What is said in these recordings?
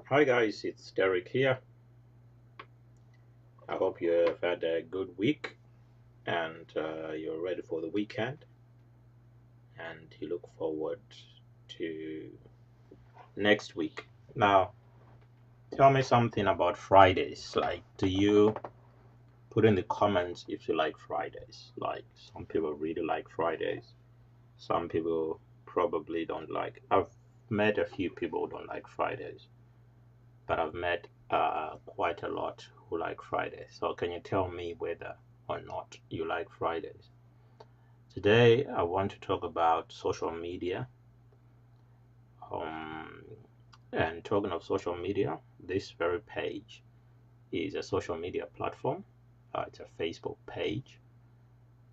Hi guys, it's Derek here. I hope you have had a good week and you're ready for the weekend and you look forward to next week. Now, tell me something about Fridays. Like, do you put in the comments if you like Fridays? Like, some people really like Fridays, some people probably don't like. I've met a few people who don't like Fridays, but I've met quite a lot who like Fridays. So can you tell me whether or not you like Fridays? Today I want to talk about social media. Um, and talking of social media, this very page is a social media platform. It's a Facebook page.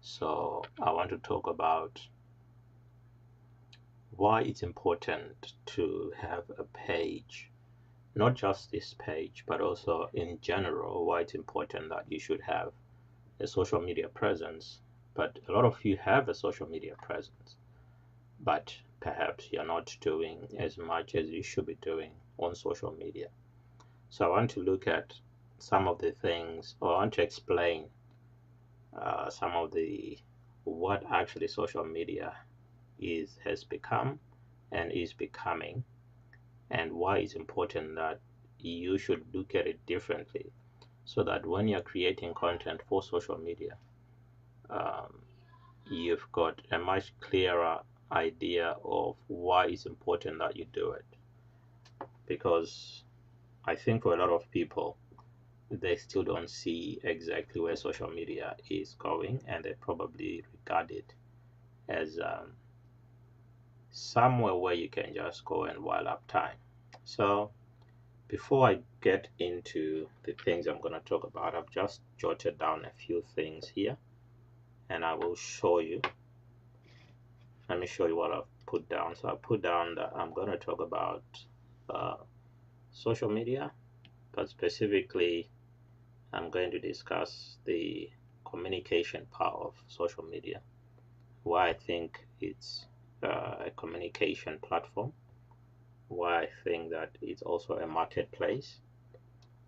So I want to talk about why it's important to have a page, not just this page, but also in general, why it's important that you should have a social media presence. But a lot of you have a social media presence, but perhaps you're not doing as much as you should be doing on social media. So I want to look at some of the things, or I want to explain some of the what actually social media has become and is becoming, and why it's important that you should look at it differently, so that when you're creating content for social media, um, you've got a much clearer idea of why it's important that you do it. Because I think for a lot of people, they still don't see exactly where social media is going, and they probably regard it as somewhere where you can just go and while up time. So before I get into the things I'm going to talk about, I've just jotted down a few things here and I will show you. Let me show you what I've put down. So I put down that I'm going to talk about uh, social media, but specifically, I'm going to discuss the communication part of social media, why I think it's a communication platform, why I think that it's also a marketplace,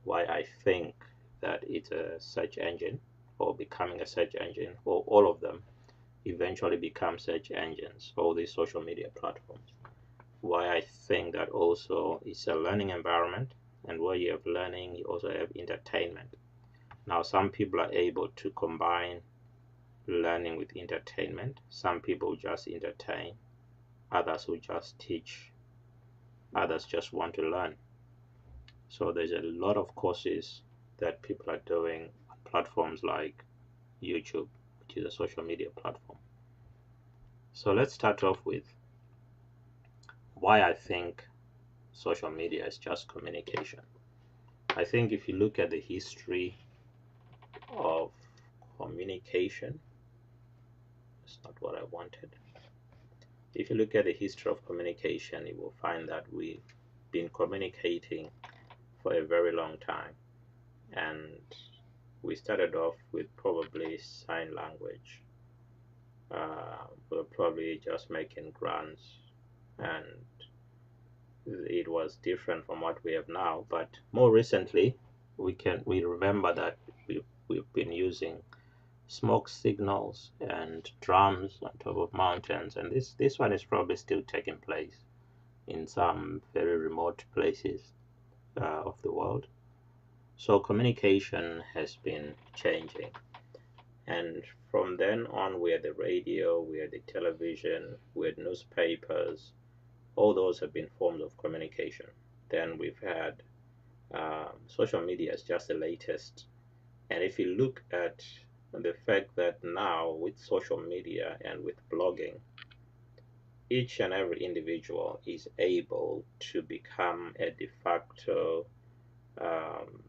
why I think that it's a search engine or becoming a search engine, or all of them eventually become search engines, all these social media platforms. Why I think that also it's a learning environment, and where you have learning, you also have entertainment. Now, some people are able to combine learning with entertainment. Some people just entertain, others will just teach, others just want to learn. So there's a lot of courses that people are doing on platforms like YouTube, which is a social media platform. So let's start off with why I think social media is just communication. I think if you look at the history of communication, that's not what I wanted. If you look at the history of communication, you will find that we've been communicating for a very long time. And we started off with probably sign language. We were probably just making grunts, and it was different from what we have now. But more recently, we remember that we've been using smoke signals and drums on top of mountains, and this one is probably still taking place in some very remote places of the world. So communication has been changing, and from then on, we had the radio, we had the television, we had newspapers. All those have been forms of communication. Then we've had social media is just the latest. And if you look at the fact that now with social media and with blogging, each and every individual is able to become a de facto um,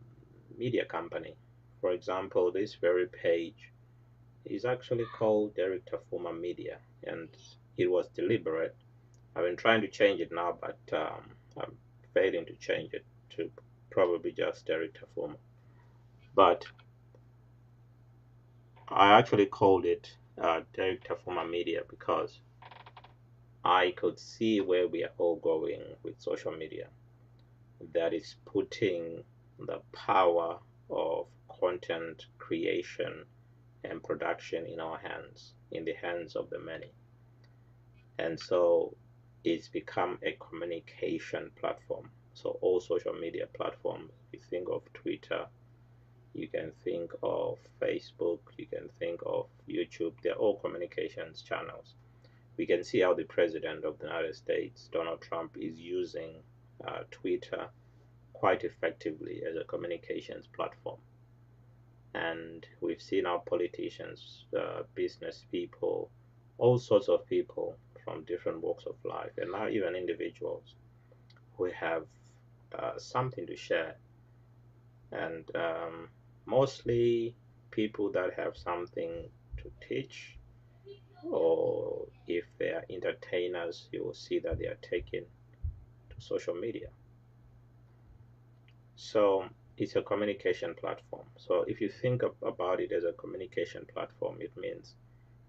media company. For example, this very page is actually called Derek Tafuma Media, and it was deliberate. I've been trying to change it now, but I'm failing to change it to probably just Derek Tafuma. But I actually called it Derek Tafuma Media because I could see where we are all going with social media. that is putting the power of content creation and production in our hands, in the hands of the many. And so it's become a communication platform. So all social media platforms, you think of Twitter, you can think of Facebook, you can think of YouTube, they're all communications channels. We can see how the President of the United States, Donald Trump, is using Twitter quite effectively as a communications platform. And we've seen our politicians, business people, all sorts of people from different walks of life, and now even individuals who have something to share. And mostly people that have something to teach, or if they are entertainers, you will see that they are taking to social media. So it's a communication platform. So if you think about it as a communication platform, it means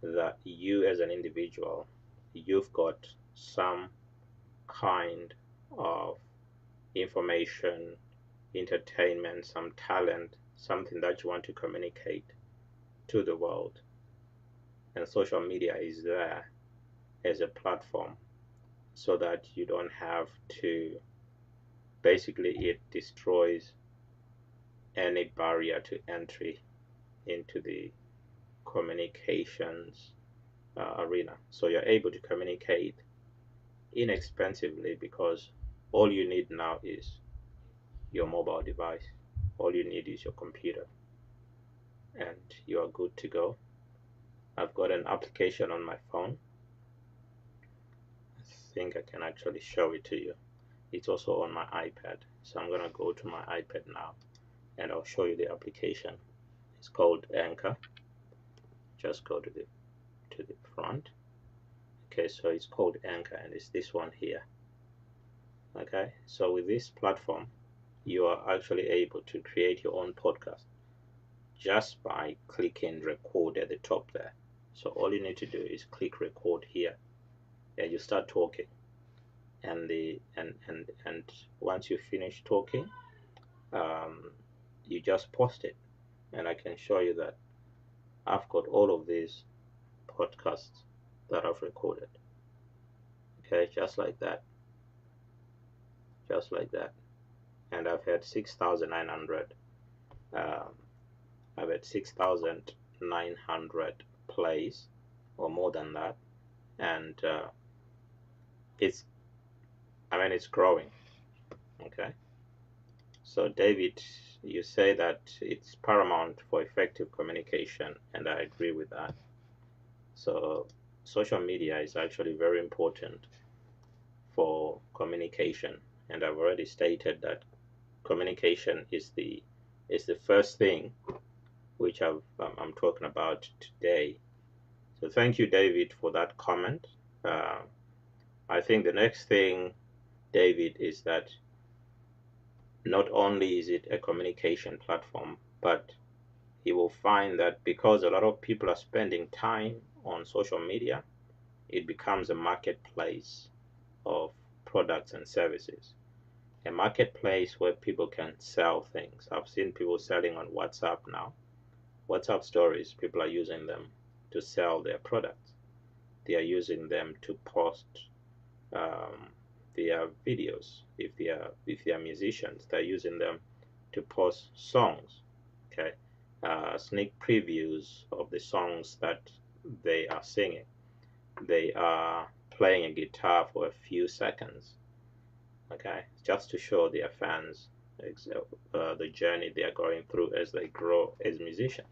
that you as an individual, you've got some kind of information, entertainment, some talent, something that you want to communicate to the world. And social media is there as a platform so that you don't have to, basically, it destroys any barrier to entry into the communications arena. So you're able to communicate inexpensively because all you need now is your mobile device. All you need is your computer, and you are good to go. I've got an application on my phone. I think I can actually show it to you. It's also on my iPad. So I'm gonna go to my iPad now and I'll show you the application. It's called Anchor. Just go to the front. Okay, so it's called Anchor and it's this one here. Okay, so with this platform, you are actually able to create your own podcast just by clicking record at the top there. So all you need to do is click record here and you start talking, and once you finish talking, you just post it. And I can show you that I've got all of these podcasts that I've recorded. Okay, just like that, and I've had 6,900 I've had 6,900 plays or more than that, and it's it's growing. Okay, so David, you say that it's paramount for effective communication, and I agree with that. So social media is actually very important for communication, and I've already stated that communication is the first thing which I'm talking about today. So thank you, David, for that comment. I think the next thing, David, is that not only is it a communication platform, but you will find that because a lot of people are spending time on social media, it becomes a marketplace of products and services. A marketplace where people can sell things. I've seen people selling on WhatsApp now. WhatsApp stories, people are using them to sell their products. They are using them to post their videos. If they are musicians, they're using them to post songs. Okay, sneak previews of the songs that they are singing. They are playing a guitar for a few seconds. Okay, just to show their fans the journey they are going through as they grow as musicians.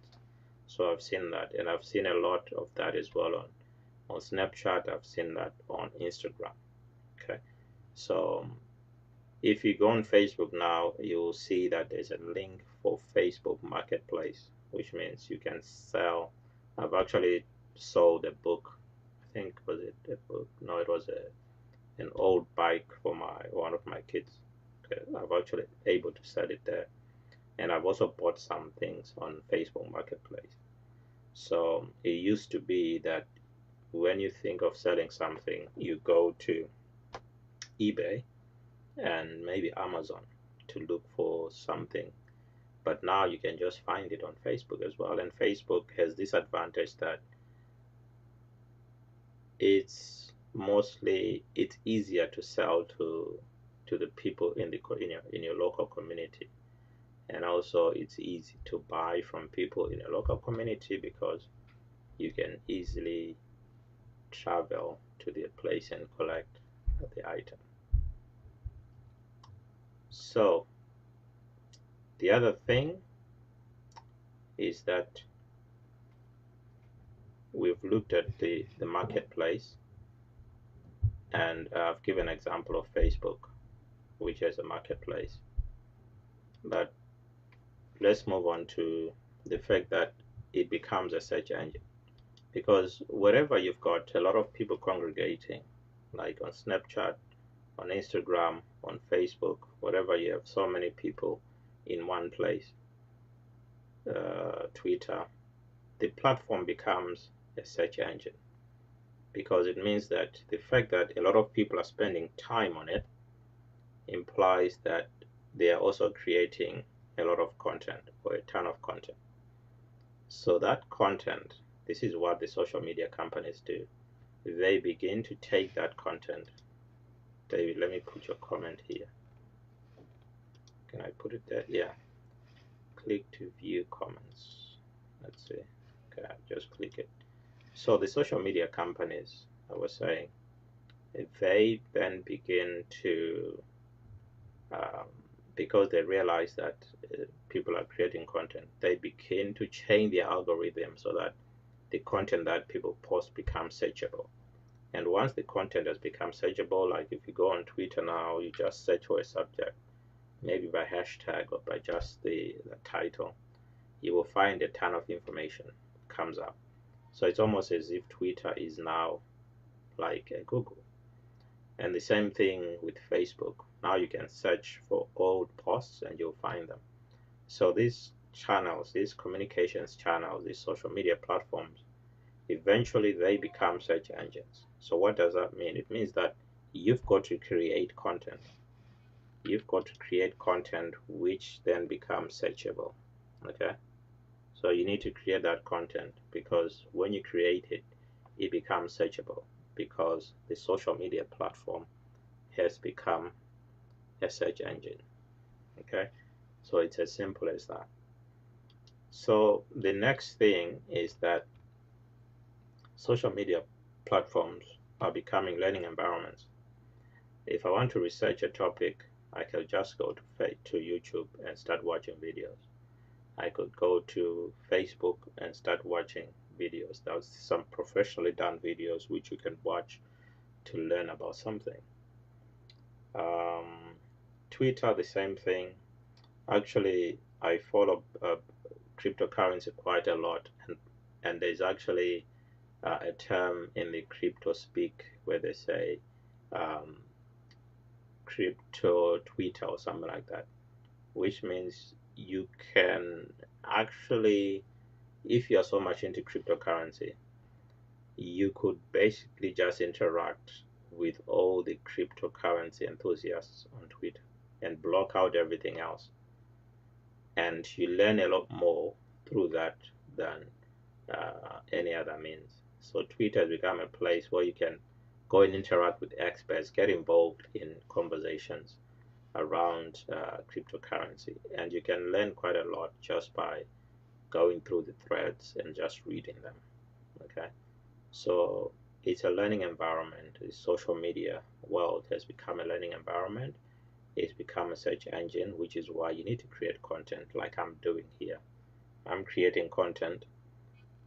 So I've seen that, and I've seen a lot of that as well on Snapchat. I've seen that on Instagram. Okay, so if you go on Facebook now, you'll see that there's a link for Facebook Marketplace, which means you can sell. I've actually sold a book. I think, was it a book? No, it was an old bike for one of my kids. Okay, I've actually able to sell it there, and I've also bought some things on Facebook Marketplace. So it used to be that when you think of selling something, you go to eBay and maybe Amazon to look for something. But now you can just find it on Facebook as well. And Facebook has this advantage that it's easier to sell to the people in your local community, and also it's easy to buy from people in a local community because you can easily travel to their place and collect the item. So the other thing is that we've looked at the marketplace, and I've given an example of Facebook, which is a marketplace. But let's move on to the fact that it becomes a search engine. Because wherever you've got a lot of people congregating, like on Snapchat, on Instagram, on Facebook, wherever you have so many people in one place, Twitter, the platform becomes a search engine, because it means that the fact that a lot of people are spending time on it implies that they are also creating a lot of content or a ton of content. So that content, this is what the social media companies do. They begin to take that content. David, let me put your comment here. Can I put it there? Yeah. Click to view comments. Let's see. Okay, just click it. So the social media companies, I was saying, they then begin to, because they realize that people are creating content, they begin to change their algorithm so that the content that people post becomes searchable. And once the content has become searchable, like if you go on Twitter now, you just search for a subject, maybe by hashtag or by just the title, you will find a ton of information comes up. So it's almost as if Twitter is now like a Google. And the same thing with Facebook. Now you can search for old posts and you'll find them. So these channels, these communications channels, these social media platforms, eventually they become search engines. So what does that mean? It means that you've got to create content. You've got to create content which then becomes searchable. Okay? So you need to create that content, because when you create it, it becomes searchable, because the social media platform has become a search engine. Okay? So it's as simple as that. So the next thing is that social media platforms are becoming learning environments. If I want to research a topic, I could just go to YouTube and start watching videos. I could go to Facebook and start watching videos. That's some professionally done videos which you can watch to learn about something. Twitter, the same thing. Actually, I follow cryptocurrency quite a lot, and there's actually a term in the crypto speak where they say crypto Twitter or something like that, which means you can actually, if you're so much into cryptocurrency, you could basically just interact with all the cryptocurrency enthusiasts on Twitter and block out everything else. And you learn a lot more through that than any other means. So Twitter has become a place where you can go and interact with experts, get involved in conversations around cryptocurrency, and you can learn quite a lot just by going through the threads and just reading them. Okay, so it's a learning environment. The social media world has become a learning environment. It's become a search engine, which is why you need to create content like I'm doing here. I'm creating content,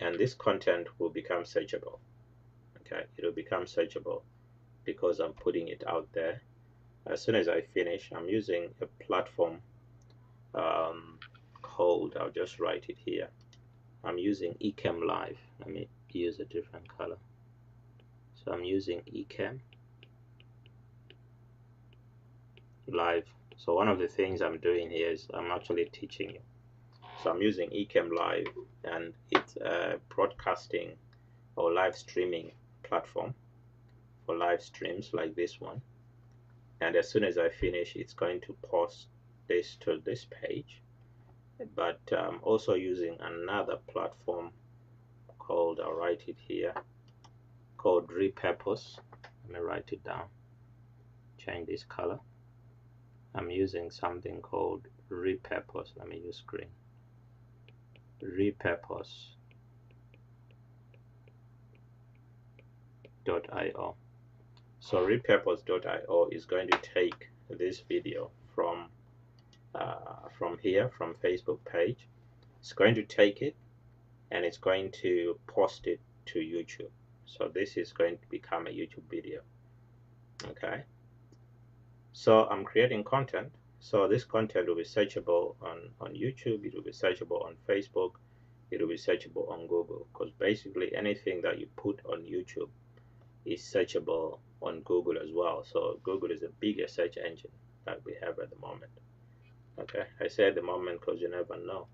and this content will become searchable. Okay, it'll become searchable because I'm putting it out there. As soon as I finish, I'm using a platform called, I'll just write it here. I'm using Ecamm Live. Let me use a different color. So I'm using Ecamm Live. So one of the things I'm doing here is I'm actually teaching you. So I'm using Ecamm Live, and it's a broadcasting or live streaming platform for live streams like this one. and as soon as I finish, it's going to post this to this page. But I'm also using another platform called, I'll write it here, called Repurpose. Let me write it down, change this color. I'm using something called Repurpose. Let me use green. Repurpose.io. So repurpose.io is going to take this video from here, from Facebook page. It's going to take it and it's going to post it to YouTube. So this is going to become a YouTube video. Okay. So I'm creating content. So this content will be searchable on YouTube, it will be searchable on Facebook, it will be searchable on Google, because basically anything that you put on YouTube is searchable on Google as well. So Google is the biggest search engine that we have at the moment. Okay, I say at the moment because you never know.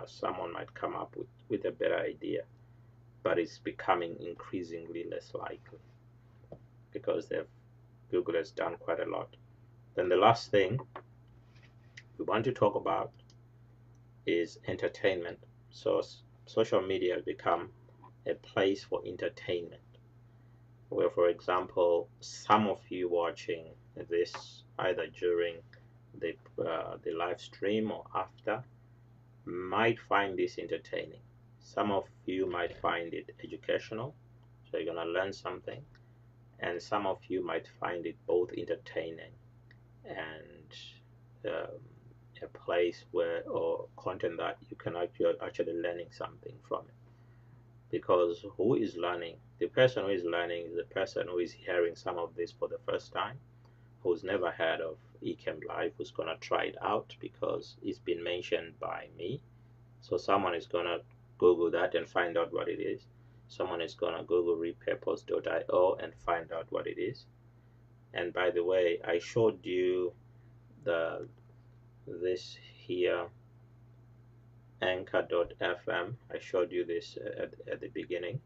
Someone might come up with a better idea, but it's becoming increasingly less likely because Google has done quite a lot. Then the last thing we want to talk about is entertainment. So social media has become a place for entertainment, where, for example, some of you watching this either during the live stream or after might find this entertaining. Some of you might find it educational, so you're gonna learn something, and some of you might find it both entertaining and a place where, or content that you can actually learning something from it. Because who is learning? The person who is learning is the person who is hearing some of this for the first time, who's never heard of Ecamm Live, who's gonna try it out because it's been mentioned by me. So someone is gonna Google that and find out what it is. Someone is gonna Google repurpose.io and find out what it is. And by the way, I showed you this here, anchor.fm. I showed you this at the beginning,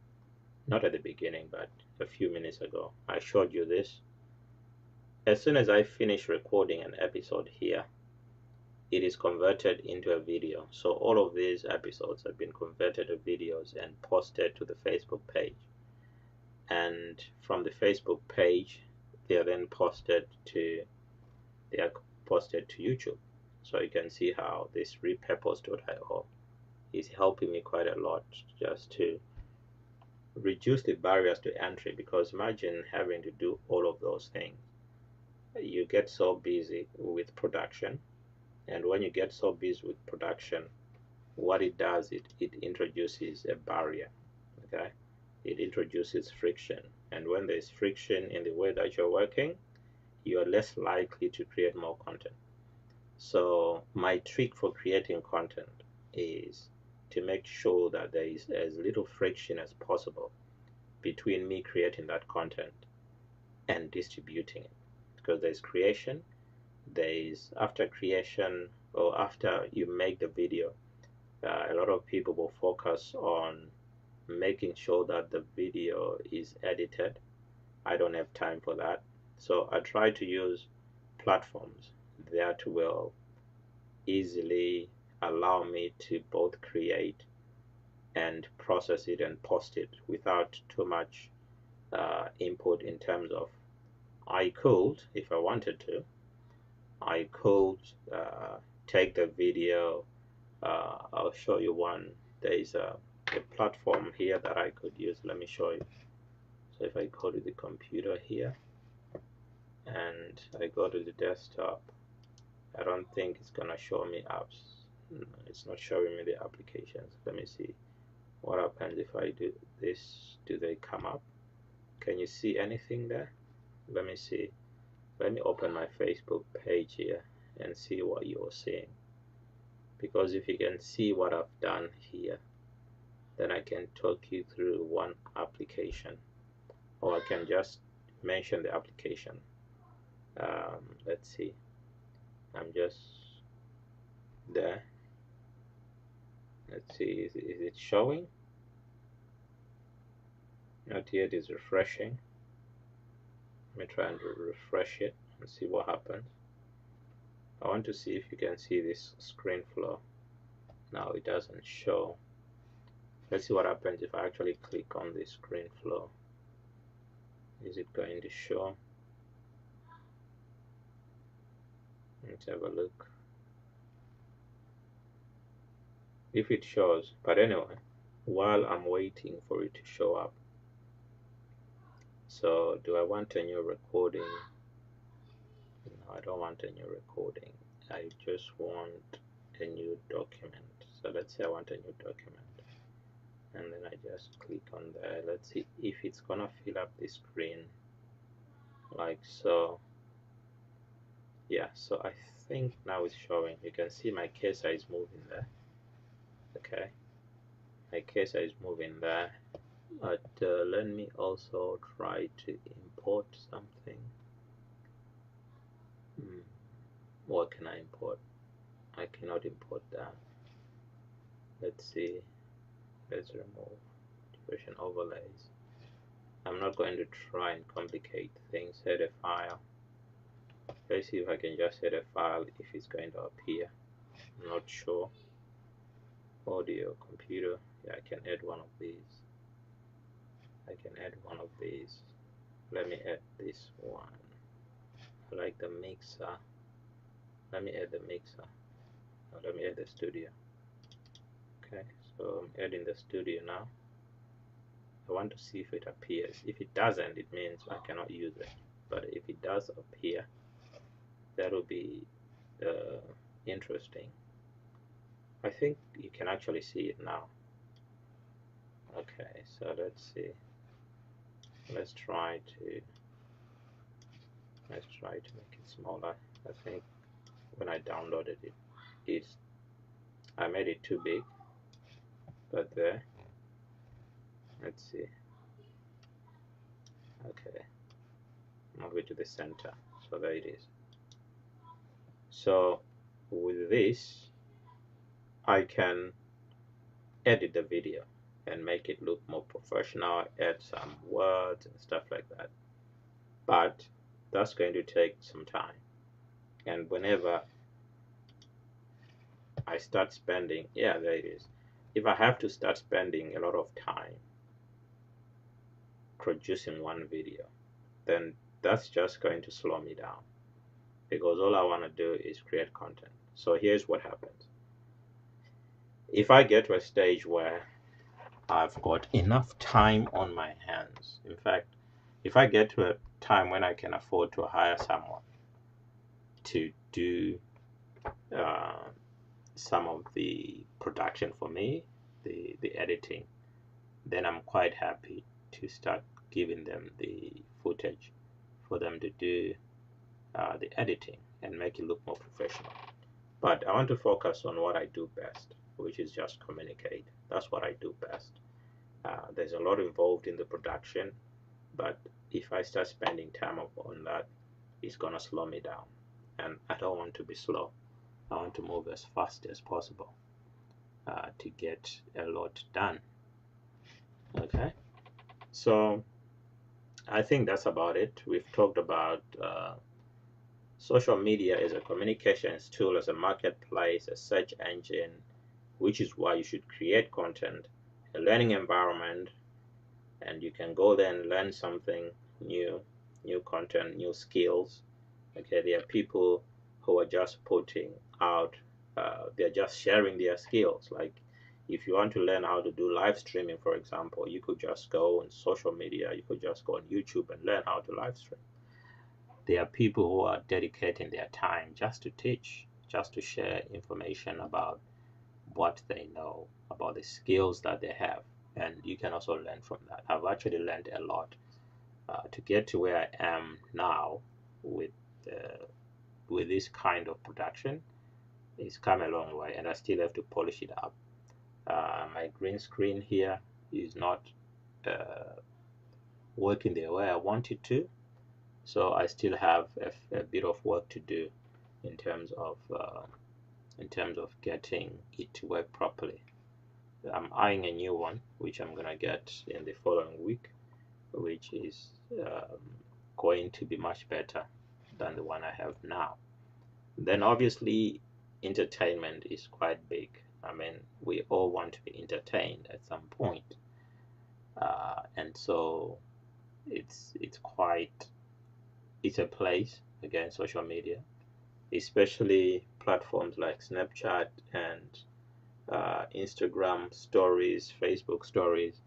not at the beginning, but a few minutes ago. I showed you this. As soon as I finish recording an episode here, it is converted into a video. So all of these episodes have been converted to videos and posted to the Facebook page. And from the Facebook page, they are then posted to YouTube. So you can see how this repurpose.io is helping me quite a lot just to reduce the barriers to entry, because imagine having to do all of those things. You get so busy with production, and when you get so busy with production, what it does, it introduces a barrier. Okay, it introduces friction, and when there's friction in the way that you're working, you are less likely to create more content. So my trick for creating content is to make sure that there is as little friction as possible between me creating that content and distributing it. Because there's creation, there's after creation, or after you make the video, a lot of people will focus on making sure that the video is edited. I don't have time for that. So I try to use platforms that will easily allow me to both create and process it and post it without too much input. In terms of, I could, if I wanted to, I could take the video. I'll show you one. There is a platform here that I could use. Let me show you. So if I go to the computer here and I go to the desktop, I don't think it's gonna show me apps. No, it's not showing me the applications. Let me see what happens if I do this. Do they come up? Can you see anything there? Let me see. Let me open my Facebook page here and see what you're seeing. Because if you can see what I've done here, then I can talk you through one application, or I can just mention the application. Let's see. I'm just there. Let's see, is it showing? Not yet. Is refreshing. Let me try and refresh it. and see what happens. I want to see if you can see this screen flow. Now it doesn't show. Let's see what happens if I actually click on the screen flow. Is it going to show? Let's have a look. If it shows, but anyway, while I'm waiting for it to show up, so do I want a new recording? No, I don't want a new recording. I just want a new document. So let's say I want a new document, and then I just click on there. Let's see if it's gonna fill up the screen like so. Yeah, so I think now it's showing. You can see my cursor is moving there. Okay, my cursor is moving there. But let me also try to import something. What can I import? I cannot import that. Let's see. Let's remove version overlays. I'm not going to try and complicate things. Head a file. Let's see if I can just head a file if it's going to appear. I'm not sure. Audio, computer. Yeah, I can add one of these. I can add one of these. Let me add this one. I like the mixer. Let me add the mixer. Now let me add the studio. Okay, so I'm adding the studio now. I want to see if it appears. If it doesn't, it means I cannot use it. But if it does appear, that will be interesting. I think you can actually see it now. Okay, so let's see. Let's try to make it smaller. I think when I downloaded it, I made it too big. But there, let's see. Okay, move it to the center. So there it is. So with this, I can edit the video and make it look more professional, add some words and stuff like that. But that's going to take some time. And whenever I start spending, yeah, there it is. If I have to start spending a lot of time producing one video, then that's just going to slow me down, because all I want to do is create content. So here's what happens. If I get to a stage where I've got enough time on my hands, in fact, if I get to a time when I can afford to hire someone to do some of the production for me, the editing, then I'm quite happy to start giving them the footage for them to do the editing and make it look more professional. But I want to focus on what I do best, which is just communicate. That's what I do best. There's a lot involved in the production, but if I start spending time on that, it's gonna slow me down, and I don't want to be slow. I want to move as fast as possible to get a lot done. Okay, so I think that's about it. We've talked about social media as a communications tool, as a marketplace, a search engine, which is why you should create content, a learning environment, and you can go there and learn something new content, new skills. Okay, there are people who are just putting out, they're just sharing their skills. Like if you want to learn how to do live streaming, for example, you could just go on social media, you could just go on YouTube and learn how to live stream. There are people who are dedicating their time just to teach, just to share information about what they know, about the skills that they have, and you can also learn from that. I've actually learned a lot to get to where I am now with this kind of production. It's come a long way, and I still have to polish it up. My green screen here is not working the way I want it to, so I still have a bit of work to do in terms of getting it to work properly. I'm eyeing a new one, which I'm gonna get in the following week, which is going to be much better than the one I have now. Then obviously entertainment is quite big. I mean, we all want to be entertained at some point, and so it's a place, again, social media, especially platforms like Snapchat and Instagram stories, Facebook stories,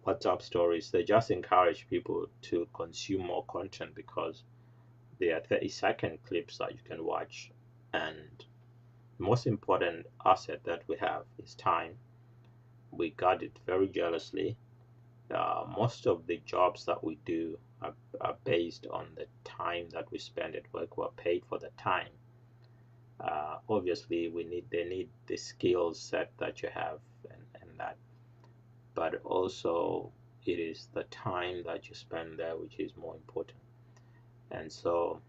WhatsApp stories. They just encourage people to consume more content because they are 30-second clips that you can watch. And the most important asset that we have is time. We guard it very jealously. Most of the jobs that we do are based on the time that we spend at work. We're paid for the time. Obviously, they need the skill set that you have, and that, but also it is the time that you spend there which is more important. And so,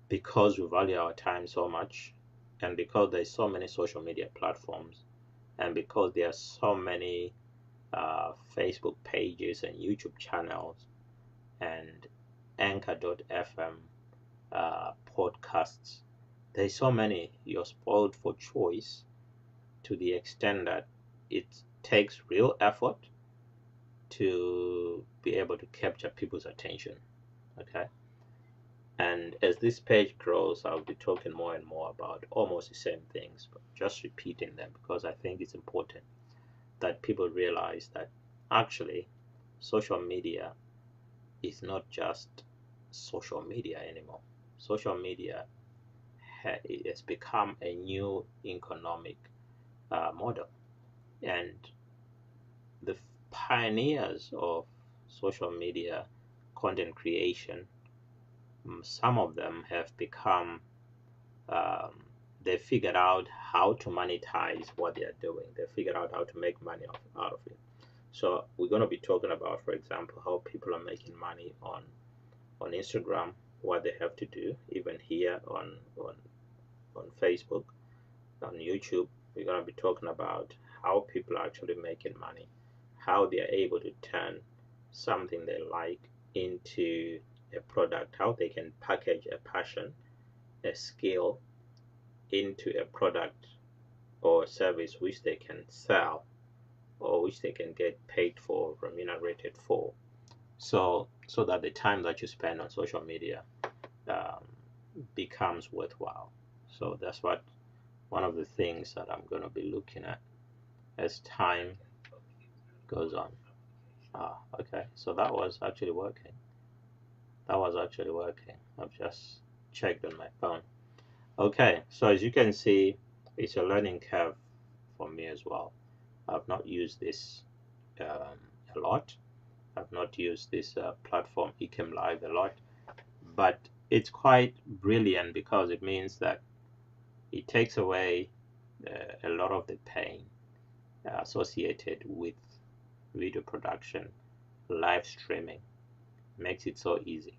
because we value our time so much, and because there's so many social media platforms, and because there are so many Facebook pages and YouTube channels and Anchor.fm podcasts, there's so many, you're spoiled for choice to the extent that it takes real effort to be able to capture people's attention. Okay. And as this page grows, I'll be talking more and more about almost the same things, but just repeating them because I think it's important that people realize that actually social media is not just social media anymore. Social media has become a new economic model, and the pioneers of social media content creation, some of them have become, um, they figured out how to monetize what they are doing. They figured out how to make money out of it. So we're going to be talking about, for example, how people are making money on Instagram, what they have to do, even here on Facebook, on YouTube. We're going to be talking about how people are actually making money, how they are able to turn something they like into a product, how they can package a passion, a skill into a product or a service which they can sell or which they can get paid for, remunerated for. So that the time that you spend on social media um, becomes worthwhile. So that's what one of the things that I'm going to be looking at as time goes on. Okay, so that was actually working. I've just checked on my phone. Okay, so as you can see, it's a learning curve for me as well. I've not used this a lot. I've not used this platform Ecam Live a lot, but it's quite brilliant because it means that it takes away a lot of the pain associated with video production, live streaming. Makes it so easy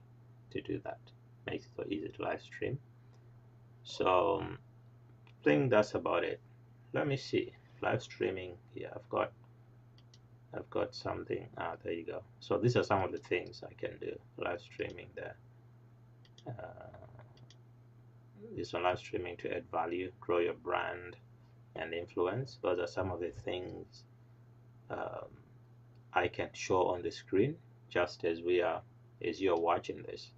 to do that. Makes it so easy to live stream. So I think that's about it. Let me see. Live streaming. Yeah, I've got something. There you go. So these are some of the things I can do. Live streaming there. This one, live streaming to add value, grow your brand and influence. Those are some of the things um, I can show on the screen just as you're watching this.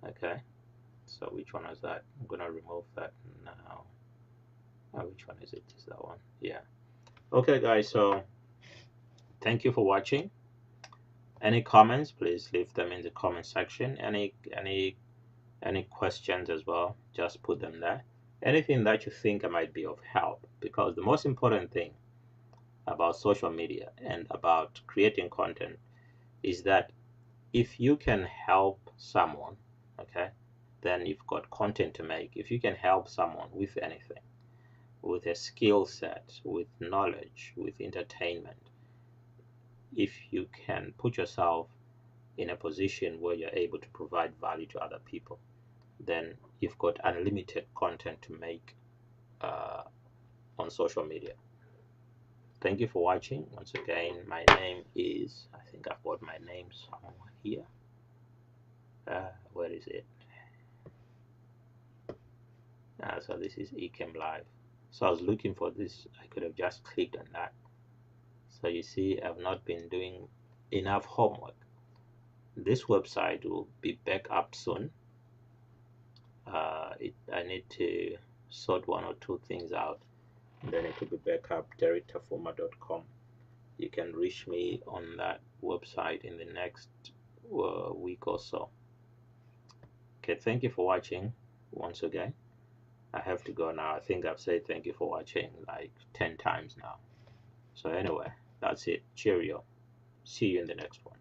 Okay. So which one is that? I'm gonna remove that now. Which one is it? Is that one? Yeah. Okay, guys. So thank you for watching. Any comments? Please leave them in the comment section. Any questions as well? Just put them there. Anything that you think might be of help, because the most important thing about social media and about creating content is that if you can help someone, okay, then you've got content to make. If you can help someone with anything, with a skill set, with knowledge, with entertainment, if you can put yourself in a position where you're able to provide value to other people, then you've got unlimited content to make on social media. Thank you for watching. Once again, my name is, I think I've got my name somewhere here. Where is it? So this is Ecam Live. So I was looking for this. I could have just clicked on that. So you see, I've not been doing enough homework. This website will be back up soon. I need to sort one or two things out, and then it will be back up. derritafuma.com. You can reach me on that website in the next week or so. Okay, thank you for watching once again. I have to go now. I think I've said thank you for watching like 10 times now. So anyway, that's it. Cheerio. See you in the next one.